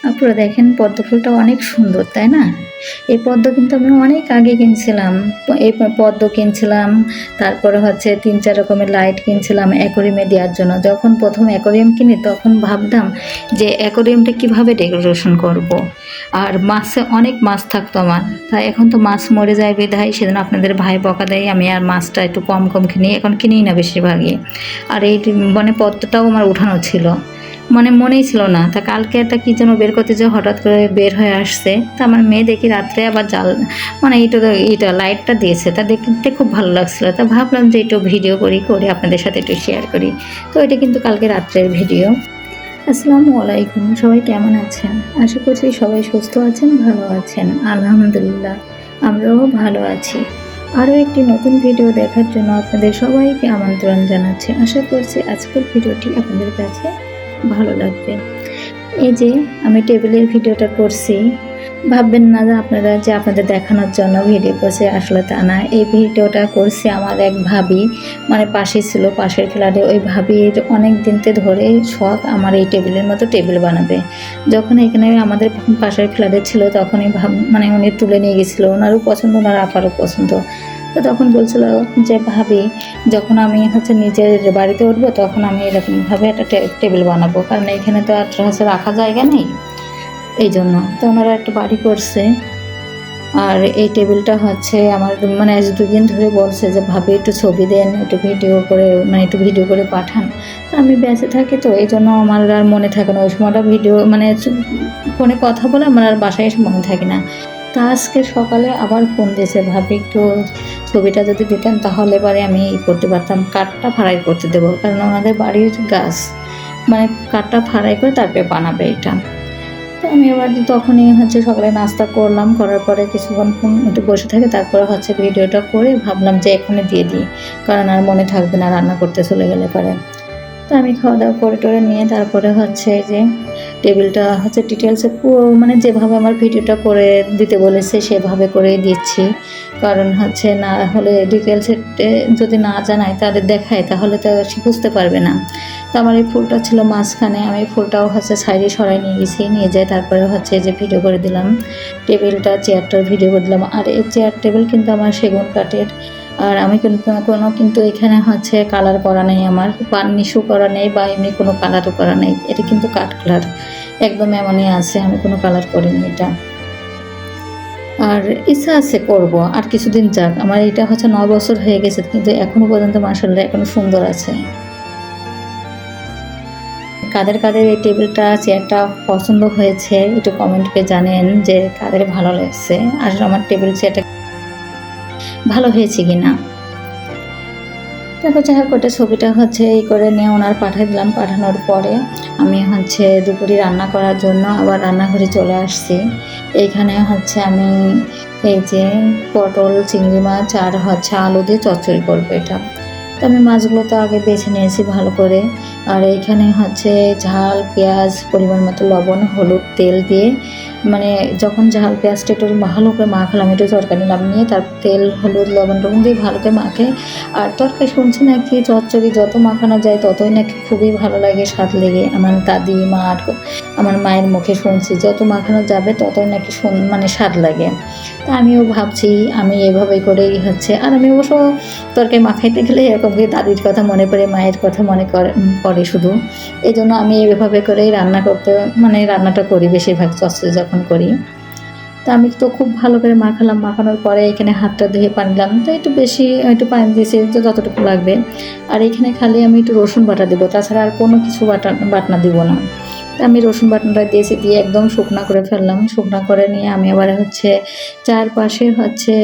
আপনারা দেখেন পদ্ম ফুলটা অনেক সুন্দর, তাই না? এই পদ্ম কিন্তু আমি অনেক আগে কিনছিলাম। এই পদ্ম কিনছিলাম, তারপরে হচ্ছে ৩-৪ রকমের লাইট কিনছিলাম অ্যাকোয়ারিয়ামে দেওয়ার জন্য। যখন প্রথম অ্যাকোয়ারিয়াম কিনি তখন ভাবতাম যে অ্যাকোয়ারিয়ামটা কীভাবে ডেকোরেশন করব। আর মাছে অনেক মাছ থাকতো আমার। তাই এখন তো মাছ মরে যায় বিধায় সেজন্য আপনাদের ভাই বকা দেয় আমি আর মাছটা একটু কম কিনি, এখন কিনিই না বেশিরভাগই। আর এই মানে পদ্মটাও আমার উঠানো ছিল, মানে মনেই ছিল না। তা কালকে একটা কী যেন বের করতে যে হঠাৎ করে বের হয়ে আসছে। তা আমার মেয়ে দেখি রাত্রে আবার জাল মানে এটা লাইটটা দিয়েছে, তা দেখতে খুব ভালো লাগছিল। তা ভাবলাম যে একটু ভিডিও করে আপনাদের সাথে একটু শেয়ার করি। তো এটা কিন্তু কালকে রাত্রের ভিডিও। আসসালামু আলাইকুম, সবাই কেমন আছেন? আশা করছি সবাই সুস্থ আছেন, ভালো আছেন। আলহামদুলিল্লাহ আমরাও ভালো আছি। আরও একটি নতুন ভিডিও দেখার জন্য আপনাদের সবাইকে আমন্ত্রণ জানাচ্ছি। আশা করছি আজকের ভিডিওটি আপনাদের কাছে ভালো লাগবে। এই যে আমি টেবিলের ভিডিওটা করছি, ভাববেন না যে আপনারা যে আপনাদের দেখানোর জন্য ভিডিও করছে, আসলে তা না। এই ভিডিওটা করছি আমার এক ভাবি, মানে পাশে ছিল, পাশের ফ্ল্যাটে। ওই ভাবির অনেক দিনতে ধরে শখ আমার এই টেবিলের মতো টেবিল বানাবে। যখন এখানে আমাদের পাশের ফ্ল্যাটে ছিল তখনই মানে উনি তুলে নিয়ে গেছিলো, ওনারও পছন্দ, ওনার আপারও পছন্দ। তো তখন বলছিল যে ভাবি, যখন আমি হচ্ছে নিজের বাড়িতে উঠবো তখন আমি এরকমভাবে একটা টেবিল বানাবো, কারণ এখানে তো আর হচ্ছে রাখা জায়গা নেই, এই জন্য। তো ওনারা একটা বাড়ি করছে। আর এই টেবিলটা হচ্ছে আমার মানে আজ 2 দিন ধরে বলছে যে ভাবি একটু ছবি দেন, একটু ভিডিও করে, মানে একটু ভিডিও করে পাঠান। তো আমি ব্যস্ত থাকি, তো এই জন্য আমার আর মনে থাকে না ওই সময়টা ভিডিও, মানে ফোনে কথা বলে আমার আর বাসায় এসে মনে থাকে না। তা আজকে সকালে আবার ফোন দিয়েছে, ভাবি একটু ছবিটা যদি দিতেন তাহলে এবারে আমি করতে পারতাম, কাঠটা ফাড়াই করতে দেবো, কারণ ওনাদের বাড়ির গাছ, মানে কাঠটা ফাড়াই করে তারপরে বানাবে এটা। তো আমি এবার তখনই হচ্ছে সকালে নাস্তা করলাম, করার পরে কিছুক্ষণ একটু বসে থাকে, তারপরে হচ্ছে ভিডিওটা করে ভাবলাম যে এখানে দিয়ে দিই, কারণ আর মনে থাকবে না রান্না করতে চলে গেলে পরে। তো আমি খাওয়া দাওয়া করে টোরে নিয়ে তারপরে হচ্ছে যে টেবিলটা হচ্ছে ডিটেলসে পুরো, মানে যেভাবে আমার ভিডিওটা করে দিতে বলেছে সেভাবে করেই দিচ্ছি। কারণ হচ্ছে না হলে ডিটেলসে যদি না জানাই তাদের দেখায় তাহলে তো সে বুঝতে পারবে না। তো আমার এই ফুলটা ছিল মাঝখানে, আমি ফুলটাও হচ্ছে সাইডে সরাই নিয়ে গেছি, নিয়ে যাই তারপরে হচ্ছে যে ভিডিও করে দিলাম টেবিলটা, চেয়ারটার ভিডিও করে দিলাম। আর এই চেয়ার টেবিল কিন্তু আমার সেগুন কাঠের। আর আমি কিন্তু এখানে হচ্ছে কালার করা নেই, আমার বার্নিশও করা নেই বা এমনি কোনো কালারও করা নেই। এটা কিন্তু কাঠ কালার একদম এমনই আছে, আমি কোনো কালার করিনি এটা। আর ইচ্ছা আছে করব, আর কিছুদিন যাক। আমার এটা হচ্ছে 9 বছর হয়ে গেছে, কিন্তু এখনো পর্যন্ত মাশাআল্লাহ এখনো সুন্দর আছে। কাদের কাদের এই টেবিলটা, চেয়ারটা পছন্দ হয়েছে একটু কমেন্ট করে জানেন যে কাদের ভালো লাগছে, আর আমার টেবিল চেয়ারটা ভালো হয়েছে কিনা। তারপর যাই হোক ওটা ছবিটা হচ্ছে এই করে নিয়ে ওনার পাঠিয়ে দিলাম। পাঠানোর পরে আমি হচ্ছে দুপুরে রান্না করার জন্য আবার রান্নাঘরে চলে আসছি। এইখানে হচ্ছে আমি এই যে পটল, চিংড়ি মাছ আর হচ্ছে আলু দিয়ে চচ্চড়ি করবো এটা। তো আমি মাছগুলো তো আগে বেছে নিয়েছি ভালো করে। আর এইখানে হচ্ছে ঝাল, পেঁয়াজ, পরিমাণ মতো লবণ, হলুদ, তেল দিয়ে, মানে যখন ঝাল পেঁয়াজটা একটু ভালো করে মাখালাম, একটু তরকারি নিলাম, নিয়ে তারপর তেল, হলুদ, লবণ দিয়ে ভালো করে মাখে। আর তরকারি শুনছি নাকি চচ্চড়ি যত মাখানো যায় ততই নাকি খুবই ভালো লাগে, স্বাদ লেগে। আমার দাদি মা আর আমার মায়ের মুখে শুনছি যত মাখানো যাবে ততই নাকি মানে স্বাদ লাগে। তা আমিও ভাবছি আমি এভাবেই করেই হচ্ছে। আর আমি অবশ্য তরকারি মাখাইতে গেলে এরকম করে দাদির কথা মনে পড়ে, মায়ের কথা মনে পড়ে শুধু। এই জন্য আমি এভাবে করেই রান্না করতে, মানে রান্নাটা করি বেশিরভাগ চচ্চড়ি যখন করি। তো আমি তো খুব ভালো করে মাখালাম, মাখানোর পরে এখানে হাতটা ধুয়ে পানি দিলাম, তো একটু বেশি একটু পানি দিয়েছি যতটুকু লাগবে। আর এখানে খালি আমি একটু রসুন বাটা দেবো, তাছাড়া আর কোনো কিছু বাটনা দিব না। তো আমি রসুন বাটনাটা দিয়েছি, দিয়ে একদম শুকনা করে ফেললাম। শুকনা করে নিয়ে আমি আবার হচ্ছে চারপাশে হচ্ছে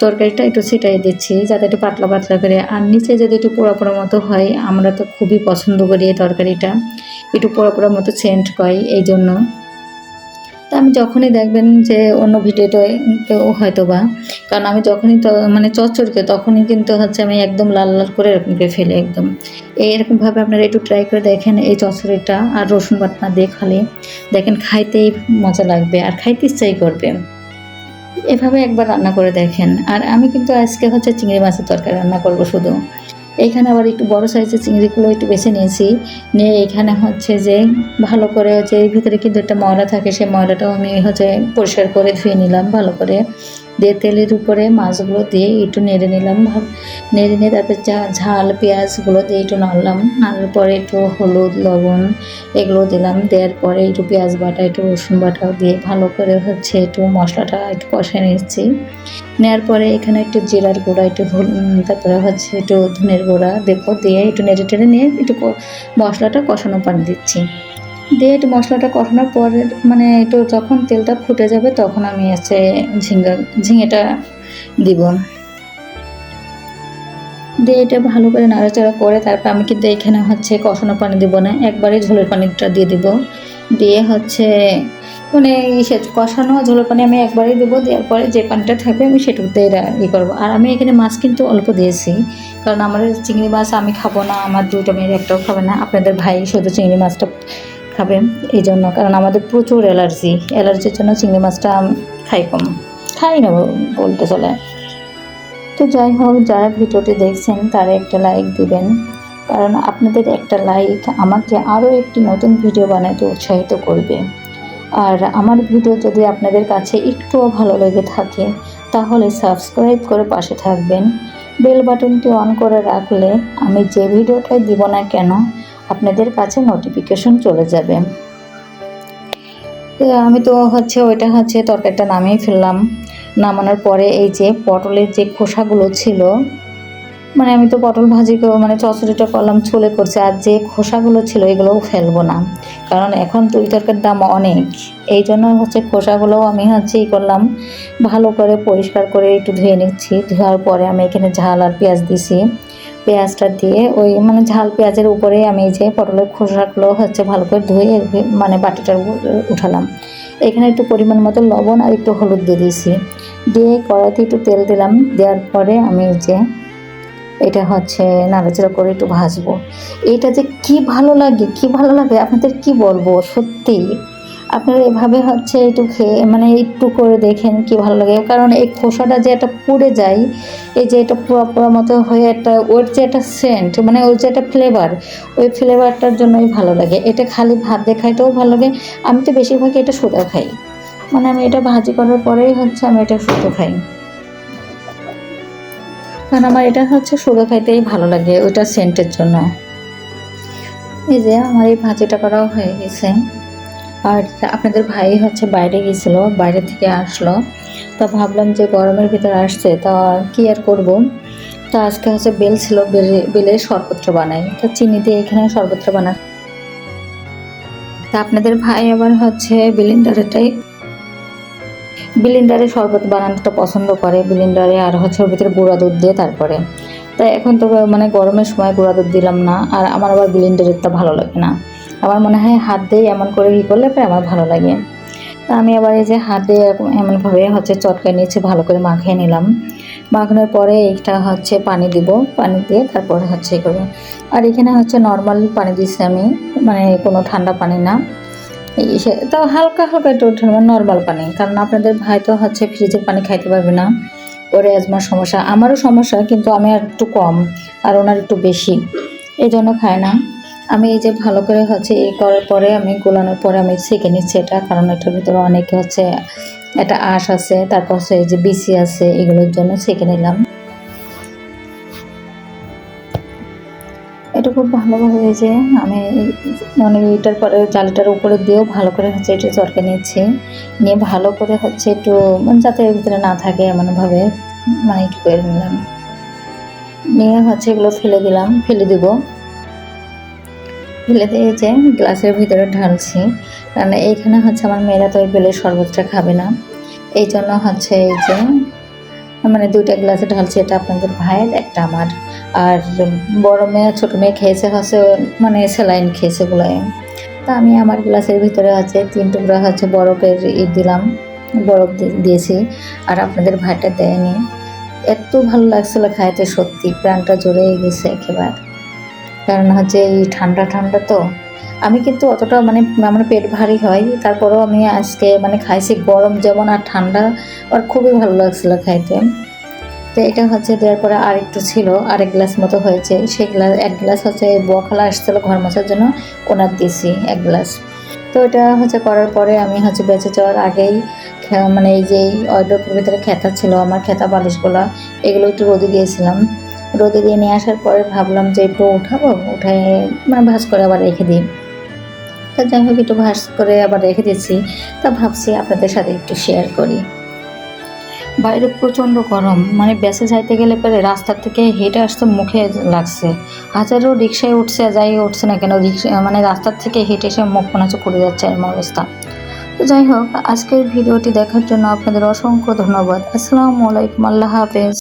তরকারিটা একটু ছিটাই দিচ্ছি যাতে একটু পাতলা পাতলা করে, আর নিচে যদি একটু পোড়া পোড়া মতো হয়, আমরা তো খুবই পছন্দ করি এই তরকারিটা, একটু পোড়া পোড়া মতো সেন্ট হয় এই জন্য। তা আমি যখনই দেখবেন যে অন্য ভিডিওটাও হয়তো বা, কারণ আমি যখনই মানে চচ্চড়িকে তখনই কিন্তু হচ্ছে আমি একদম লাল লাল করে এরকম করে ফেলি একদম। এরকমভাবে আপনারা একটু ট্রাই করে দেখেন এই চচ্চড়িটা, আর রসুন বাটনা দিয়ে খালি দেখেন খাইতেই মজা লাগবে আর খাইতে ইচ্ছাই করবে। এভাবে একবার রান্না করে দেখেন। আর আমি কিন্তু আজকে হচ্ছে চিংড়ি মাছের তরকারি রান্না করব শুধু। এইখানে আবার একটু বড় সাইজের চিংড়িগুলো একটু বেছে নিয়েছি, নিয়ে এখানে হচ্ছে যে ভালো করে হচ্ছে এর ভিতরে কিন্তু একটা ময়লা থাকে, সেই ময়লাটাও আমি হচ্ছে পরিষ্কার করে ধুয়ে নিলাম ভালো করে, দিয়ে তেলের উপরে মাছগুলো দিয়ে একটু নেড়ে নিলাম, নেড়ে নিয়ে তারপর ঝাল পেঁয়াজগুলো দিয়ে একটু নাড়লাম, নাড়ার পরে একটু হলুদ লবণ এগুলো দিলাম, দেওয়ার পরে একটু পেঁয়াজ বাটা একটু রসুন বাটাও দিয়ে ভালো করে হচ্ছে একটু মশলাটা একটু কষিয়ে নিচ্ছি। নেওয়ার পরে এখানে একটু জিরার গুঁড়া একটু তারপরে হচ্ছে একটু ধনের গুঁড়া দেবো, দিয়ে একটু নেড়ে টেড়ে নিয়ে একটু মশলাটা কষানো পানি দিচ্ছি, দিয়ে একটু মশলাটা কষানোর পরে মানে একটু যখন তেলটা ফুটে যাবে তখন আমি হচ্ছে ঝিঙেটা দিব, দিয়ে এটা ভালো করে নাড়াচাড়া করে তারপর আমি কিন্তু এখানে হচ্ছে কষানো পানি দিব না, একবারে ঝোলের পানিটা দিয়ে দিব, দিয়ে হচ্ছে মানে কষানো ঝোলের পানি আমি একবারেই দেবো, দেওয়ার পরে যে পানিটা থাকবে আমি সেটুকুতে করবো। আর আমি এখানে মাছ কিন্তু অল্প দিয়েছি, কারণ আমার চিংড়ি মাছ আমি খাবো না, আমার দুটো মেয়ের একটাও খাবে না, আপনাদের ভাই শুধু চিংড়ি মাছটা খাবে এই জন্য, কারণ আমাদের প্রচুর অ্যালার্জির জন্য চিংড়ি মাছটা খাই কম, খাই না বলতে চলে। তো যাই হোক, যারা ভিডিওটি দেখছেন তারা একটা লাইক দিবেন, কারণ আপনাদের একটা লাইক আমাকে আরও একটি নতুন ভিডিও বানাতে উৎসাহিত করবে। আর আমার ভিডিও যদি আপনাদের কাছে একটুও ভালো লেগে থাকে তাহলে সাবস্ক্রাইব করে পাশে থাকবেন, বেল বাটনটি অন করে রাখলে আমি যে ভিডিওটাই দিব না কেন আপনাদের কাছে নোটিফিকেশন চলে যাবে। তো আমি তো হচ্ছে ওইটা হচ্ছে তরকারিটা নামিয়ে ফেললাম, নামানোর পরে এই যে পটলের যে খোসাগুলো ছিল, মানে আমি তো পটল ভাজি মানে চচড়িটা করলাম ছোলে করছে, আর যে খোসাগুলো ছিল এগুলোও ফেলবো না, কারণ এখন তরি তরকারির দাম অনেক, এই জন্য হচ্ছে খোসাগুলোও আমি হচ্ছে করলাম ভালো করে পরিষ্কার করে একটু ধুয়ে নিচ্ছি। ধোয়ার পরে আমি এখানে ঝাল আর পেঁয়াজ দিছি, পেঁয়াজটা দিয়ে ওই মানে ঝাল পেঁয়াজের উপরে আমি যে পটলের খোসাগুলো হচ্ছে ভালো করে ধুয়ে মানে বাটিটার উঠালাম, এখানে একটু পরিমাণ মতো লবণ আর একটু হলুদ দিয়ে দিয়েছি, দিয়ে কড়াইতে একটু তেল দিলাম, দেওয়ার পরে আমি যে এটা হচ্ছে নাড়াচাড়া করে একটু ভাজবো। এটা যে কি ভালো লাগে আপনাদের কি বলবো, সত্যি আপনারা এভাবে হচ্ছে একটু খেয়ে মানে একটু করে দেখেন কি ভালো লাগে, কারণ এই খোসাটা যে একটা পুড়ে যায়, এই যে এটা পোড়া পোড়া মতো হয়ে একটা ওর যে একটা সেন্ট মানে ওর যে একটা ফ্লেভার, ওই ফ্লেভারটার জন্যই ভালো লাগে। এটা খালি ভাত দিয়ে খাইতেও ভালো লাগে, আমি তো বেশিরভাগই এটা শুধু খাই, মানে আমি এটা ভাজি করার পরেই হচ্ছে আমি এটা শুধু খাই, কারণ আমার এটা হচ্ছে শুধু খাইতেই ভালো লাগে ওইটা সেন্টের জন্য। এই যে আমার এই ভাজিটা করাও হয়ে গেছে, আর আপনাদের ভাই হচ্ছে বাইরে গিয়েছিল, বাইরে থেকে আসলো, তো ভাবলাম যে গরমের ভিতরে আসছে তা কি আর করব, তো আজকে হচ্ছে বেল ছিল, বেলের শরবতটা বানাই, তো চিনি দিয়ে এখানে শরবতটা বানাই। তা আপনাদের ভাই আবার হচ্ছে ব্লেন্ডারে শরবত বানানোটা পছন্দ করে, ব্লেন্ডারে আর হচ্ছে ওর ভিতরে গুঁড়া দুধ দিয়ে তারপরে। তাই এখন তো মানে গরমের সময় গুঁড়া দুধ দিলাম না, আর আমার আবার ব্লেন্ডারেরটা ভালো লাগে না, আমার মনে হয় হাত দিয়ে এমন করে করলে পরে আমার ভালো লাগে। তা আমি আবার এই যে হাত দিয়ে এরকম এমনভাবে হচ্ছে চটকায় নিয়েছি, ভালো করে মাখিয়ে নিলাম, মাখানোর পরে এইটা হচ্ছে পানি দিব, পানি দিয়ে তারপরে হচ্ছে করবো। আর এখানে হচ্ছে নর্মাল পানি দিচ্ছি আমি, মানে কোনো ঠান্ডা পানি না, তো হালকা হালকা একটু নর্মাল পানি, কারণ আপনাদের ভাই তো হচ্ছে ফ্রিজের পানি খাইতে পারবে না, ওর অ্যাজমার সমস্যা, আমারও সমস্যা, কিন্তু আমি আর একটু কম আর ওনার একটু বেশি, এই জন্য খায় না। আমি এই যে ভালো করে হচ্ছে এই করার পরে আমি গোলানোর পরে আমি সেঁকে নিচ্ছি এটা, কারণ এটার ভিতরে অনেকে হচ্ছে একটা আঁশ আছে, তারপর হচ্ছে এই যে বিসি আছে, এগুলোর জন্য সেঁকে নিলাম। এটা খুব ভালোভাবে এই যে আমি মানে এটার পরে জালিটার উপরে দিয়েও ভালো করে হচ্ছে একটু চটকে নিচ্ছি, নিয়ে ভালো করে হচ্ছে একটু মানে যাতে এর ভিতরে না থাকে এমনভাবে মানে একটু করে নিলাম, নিয়ে হচ্ছে এগুলো ফেলে দিব, ফেলে দিয়ে যে গ্লাসের ভিতরে ঢালছি, কারণ এইখানে হচ্ছে আমার মেয়েরা তো ওই বেলের শরবতটা খাবে না, এই জন্য হচ্ছে এই যে মানে দুইটা গ্লাসে ঢালছি, এটা আপনাদের ভাইয়ের একটা আমার, আর বড় মেয়ে ছোটো মেয়ে খেয়েছে হচ্ছে মানে স্যালাইন খেয়েছে গুলাই। তা আমি আমার গ্লাসের ভিতরে হচ্ছে 3 টুকরা হচ্ছে বরফের দিলাম, বরফ দিয়েছি, আর আপনাদের ভাইটা দেয়নি, এত ভালো লাগছিল খাইতে, সত্যি প্রাণটা জুড়ে গেছে একেবারে, কারণ হচ্ছে এই ঠান্ডা ঠান্ডা তো আমি কিন্তু অতটা মানে আমার পেট ভারী হয়, তারপরেও আমি আজকে মানে খাইছি গরম যেমন আর ঠান্ডা, আর খুবই ভালো লাগছিল খাইতে। তো এটা হচ্ছে দেওয়ার পরে আরেকটু ছিল, আরেক গ্লাস মতো হয়েছে, সেই গ্লাস এক গ্লাস হচ্ছে বখালা আসছিল ঘর মোছার জন্য, ওনার দিয়েছি এক গ্লাস। তো এটা হচ্ছে করার পরে আমি হচ্ছে বেঁচে যাওয়ার আগেই মানে এই যে ওয়ারড্রোবের ভিতরে খেতা ছিল আমার, খেতা বালিশগুলো এগুলো একটু রোদে দিয়েছিলাম। রোদে দিয়ে নিয়ে আসার পরে ভাবলাম যে একটু উঠাবো, উঠাই মানে ভাঁজ করে আবার রেখে দিই। তা যাই হোক একটু ভাঁজ করে আবার রেখে দিচ্ছি। তা ভাবছি আপনাদের সাথে একটু শেয়ার করি। বাইরে প্রচণ্ড গরম, মানে বেঁচে যাইতে গেলে পরে রাস্তার থেকে হেঁটে আসতে মুখে লাগছে। হাজারো রিক্সায় উঠছে, যাই উঠছে না কেন, রিক্সা মানে রাস্তার থেকে হেঁটে এসে মুখ মনে হচ্ছে পুড়ে যাচ্ছে এমন অবস্থা। তো যাই হোক, আজকের ভিডিওটি দেখার জন্য আপনাদের অসংখ্য ধন্যবাদ। আসসালামু আলাইকুম, আল্লাহ হাফেজ।